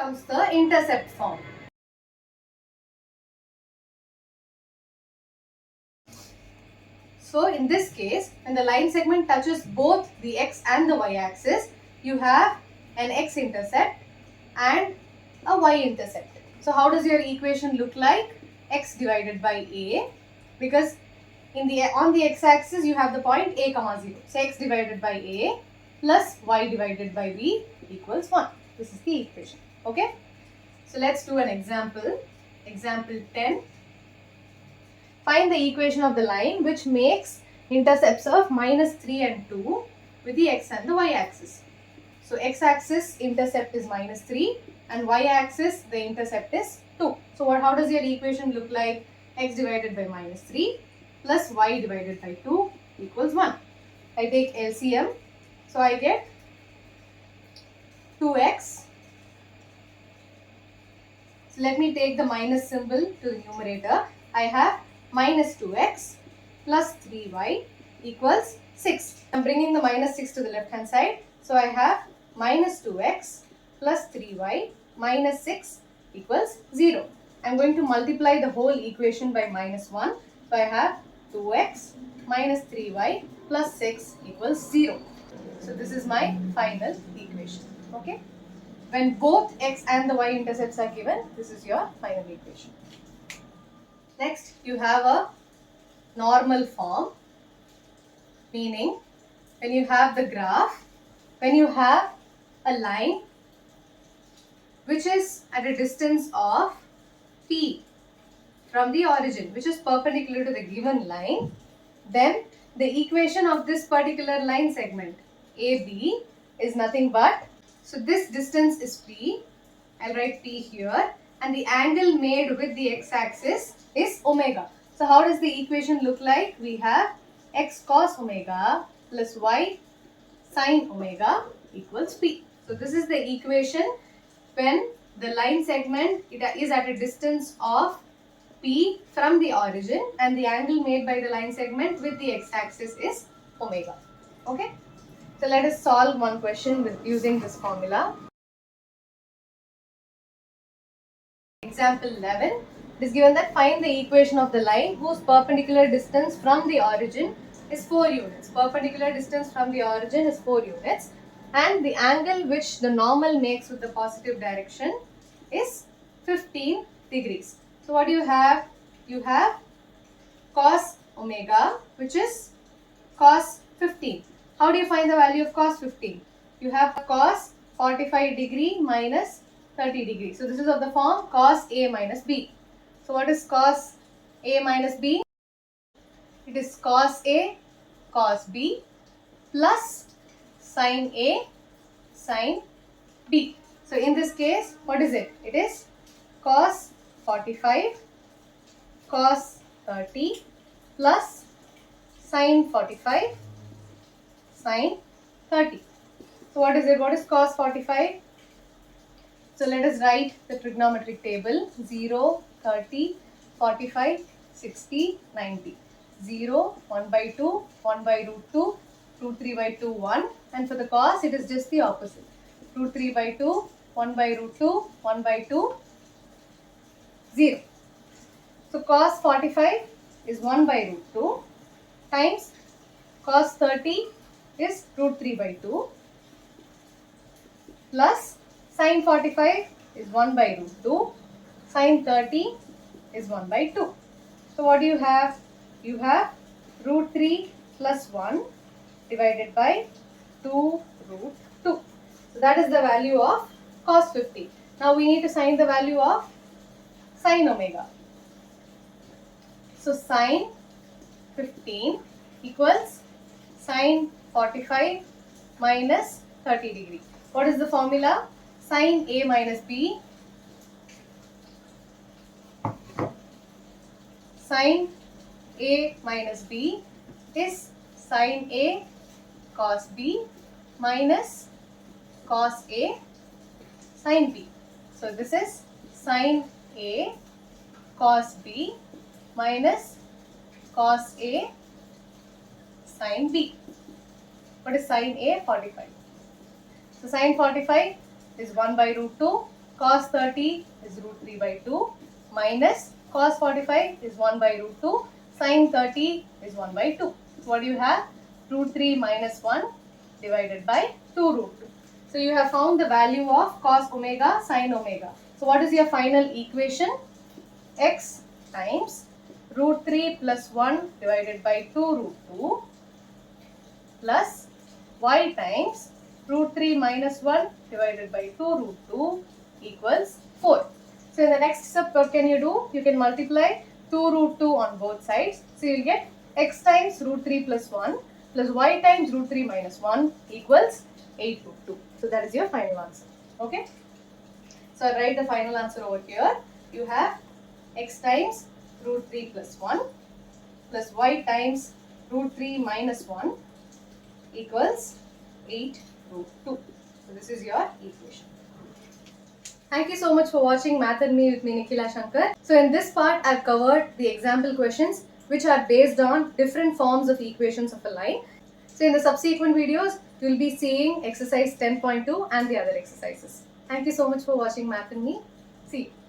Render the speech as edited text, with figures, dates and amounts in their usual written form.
comes the intercept form. So in this case, when the line segment touches both the x and the y axis, you have an x-intercept and a y-intercept. So how does your equation look like? X divided by a, because on the x-axis you have the point a comma 0. So x divided by a plus y divided by b equals 1. This is the equation. Okay. So let's do an example. Example 10. Find the equation of the line which makes intercepts of -3 and 2 with the x and the y axis. So x-axis intercept is -3 and y-axis the intercept is 2. So how does your equation look like? X divided by -3 plus y divided by 2 equals 1. I take LCM. So I get 2x. So let me take the minus symbol to the numerator. I have minus 2x plus 3y equals 6. I am bringing the minus 6 to the left hand side. So I have minus 2x plus 3y minus 6 equals 0. I am going to multiply the whole equation by minus 1. So I have 2x minus 3y plus 6 equals 0. So this is my final equation. Okay. When both x and the y intercepts are given, this is your final equation. Next, you have a normal form, meaning when you have the graph, when you have a line which is at a distance of p from the origin, which is perpendicular to the given line, then the equation of this particular line segment AB is nothing but, so this distance is p, I'll write p here, and the angle made with the x-axis is omega. So how does the equation look like? We have x cos omega plus y sin omega equals p. So this is the equation when the line segment is at a distance of p from the origin and the angle made by the line segment with the x-axis is omega. Okay. So let us solve one question with using this formula. Example 11. It is given that find the equation of the line whose perpendicular distance from the origin is 4 units. Perpendicular distance from the origin is 4 units and the angle which the normal makes with the positive direction is 15 degrees. So what do you have? You have cos omega, which is cos 15. How do you find the value of cos 15? You have cos 45 degree minus 30 degrees. So this is of the form cos A minus B. So what is cos A minus B? It is cos A cos B plus sin A sin B. So in this case, what is it? It is cos 45 cos 30 plus sin 45 sin 30. So what is it? What is cos 45? So let us write the trigonometric table. 0, 30, 45, 60, 90. 0, 1 by 2, 1 by root 2, root 3 by 2, 1. And for the cos, it is just the opposite. Root 3 by 2, 1 by root 2, 1 by 2, 0. So cos 45 is 1 by root 2 times cos 30 is root 3 by 2 plus sin 45 is 1 by root 2, sin 30 is 1 by 2. So what do you have? You have root 3 plus 1 divided by 2 root 2. So that is the value of cos 50. Now we need to find the value of sin omega. So sin 15 equals sin 45 minus 30 degree. What is the formula? Sin A minus B. Sin A minus B is sin A cos B minus cos A sin B. So this is sin A cos B minus cos A sin B. What is sin A? 45. So sin 45 is 1 by root 2 cos 30 is root 3 by 2 minus cos 45 is 1 by root 2, sin 30 is 1 by 2. What do you have? Root 3 minus 1 divided by 2 root 2. So you have found the value of cos omega, sin omega. So what is your final equation? X times root 3 plus 1 divided by 2 root 2 plus y times root 3 minus 1 divided by 2 root 2 equals 4. So in the next step, what can you do? You can multiply 2 root 2 on both sides. So you will get x times root 3 plus 1 plus y times root 3 minus 1 equals 8 root 2. So that is your final answer. Okay. So I write the final answer over here. You have x times root 3 plus 1 plus y times root 3 minus 1 equals 8 root 2. So this is your equation. Thank you so much for watching Math and Me with me, Nikhila Sankar. So in this part, I've covered the example questions which are based on different forms of equations of a line. So in the subsequent videos, you'll be seeing exercise 10.2 and the other exercises. Thank you so much for watching Math and Me. See you.